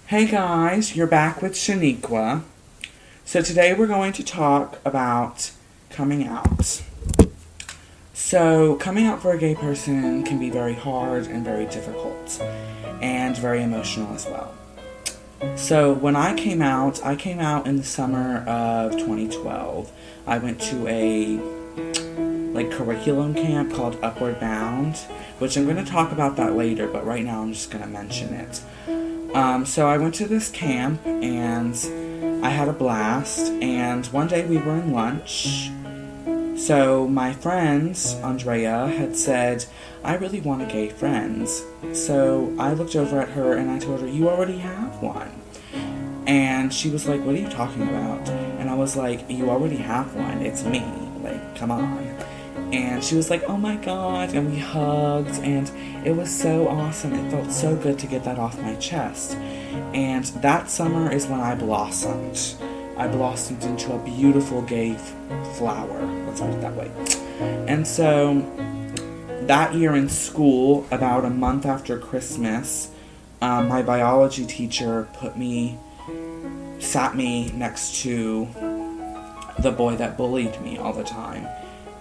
Hey guys, you're back with Shaniqua. So today we're going to talk about coming out. So, coming out for a gay person can be very hard and very difficult, and very emotional as well. So, when I came out in the summer of 2012. I went to a curriculum camp called Upward Bound, which I'm going to talk about that later, but right now I'm just going to mention it. So I went to this camp and I had a blast, and one day we were in lunch. So my friend, Andrea, had said, I really want a gay friend. So I looked over at her and I told her, you already have one. And she was like, what are you talking about? And I was like, you already have one. It's me. Like, come on. And she was like, oh my god, and we hugged, and it was so awesome. It felt so good to get that off my chest. And that summer is when I blossomed. I blossomed into a beautiful gay flower, let's put it that way. And so, that year in school, about a month after Christmas, my biology teacher sat me next to the boy that bullied me all the time.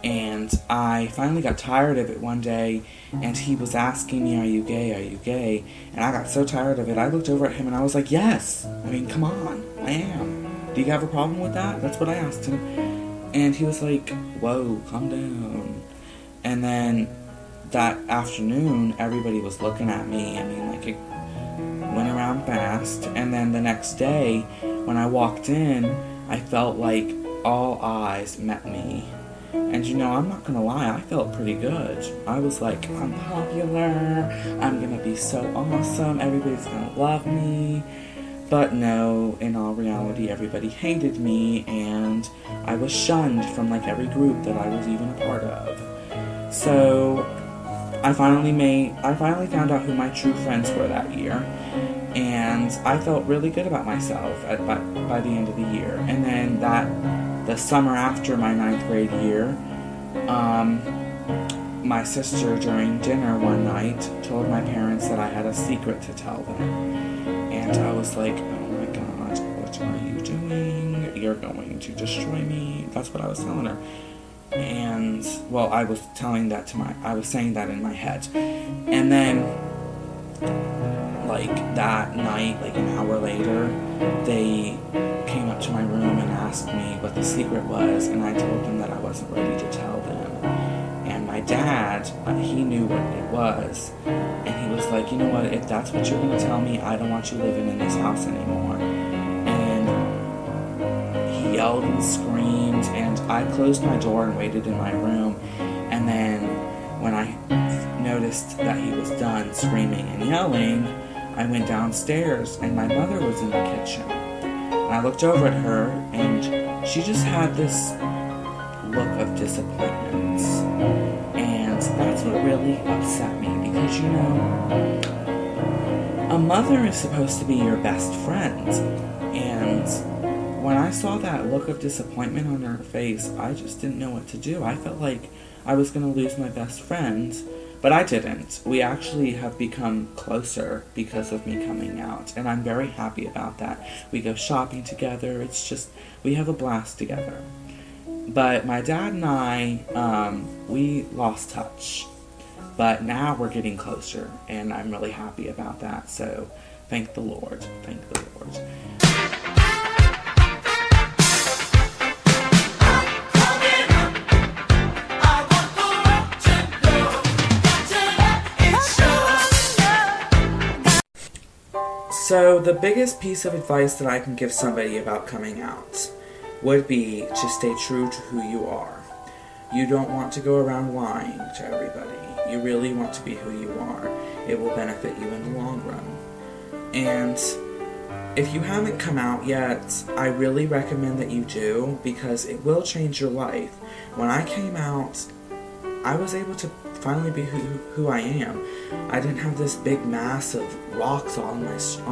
And I finally got tired of it one day, and he was asking me, are you gay, are you gay? And I got so tired of it, I looked over at him and I was like, yes! I mean, come on, I am. Do you have a problem with that? That's what I asked him. And he was like, whoa, calm down. And then that afternoon, everybody was looking at me. I mean, like, it went around fast. And then the next day, when I walked in, I felt like all eyes met me. And I'm not gonna lie, I felt pretty good. I was like, I'm popular, I'm gonna be so awesome, everybody's gonna love me. But no, in all reality, everybody hated me, and I was shunned from every group that I was even a part of. So, I finally found out who my true friends were that year, and I felt really good about myself by the end of the year. And then the summer after my 9th grade year, my sister during dinner one night told my parents that I had a secret to tell them. And I was like, oh my god, what are you doing? You're going to destroy me. That's what I was telling her. And, well, I was saying that in my head. And then, that night, an hour later, they came up to my room and asked me what the secret was, and I told them that I wasn't ready to tell them. And my dad, he knew what it was, and he was like, you know what, if that's what you're going to tell me, I don't want you living in this house anymore. And he yelled and screamed, and I closed my door and waited in my room. And then when I noticed that he was done screaming and yelling, I went downstairs, and my mother was in the kitchen. And I looked over at her, and she just had this look of disappointment. And that's what really upset me, because, a mother is supposed to be your best friend. And when I saw that look of disappointment on her face, I just didn't know what to do. I felt like I was going to lose my best friend. But I didn't. We actually have become closer because of me coming out, and I'm very happy about that. We go shopping together. It's just, we have a blast together. But my dad and I, we lost touch. But now we're getting closer, and I'm really happy about that. So, thank the Lord. Thank the Lord. So, the biggest piece of advice that I can give somebody about coming out would be to stay true to who you are. You don't want to go around lying to everybody. You really want to be who you are. It will benefit you in the long run. And if you haven't come out yet, I really recommend that you do, because it will change your life. When I came out, I was able to finally be who I am. I didn't have this big mass of rocks on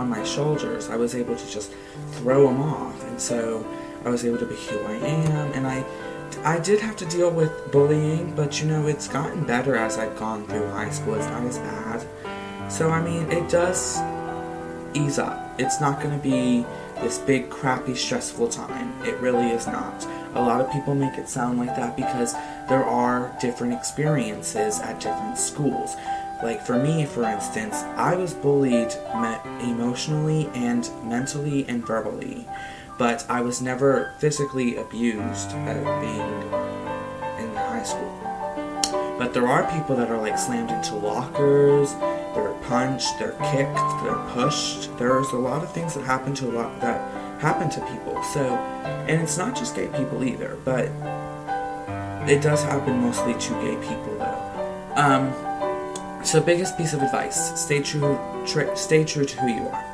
my shoulders. I was able to just throw them off, and so I was able to be who I am. And I did have to deal with bullying, but it's gotten better as I've gone through high school. It's not as bad. So I mean, it does ease up. It's not going to be this big, crappy, stressful time. It really is not. A lot of people make it sound like that because there are different experiences at different schools. Like for me, for instance, I was bullied emotionally and mentally and verbally, but I was never physically abused at being in high school. But there are people that are like slammed into lockers, they're punched, they're kicked, they're pushed. There's a lot of things that happen to people. So, and it's not just gay people either, but it does happen mostly to gay people though. So biggest piece of advice, stay true to who you are.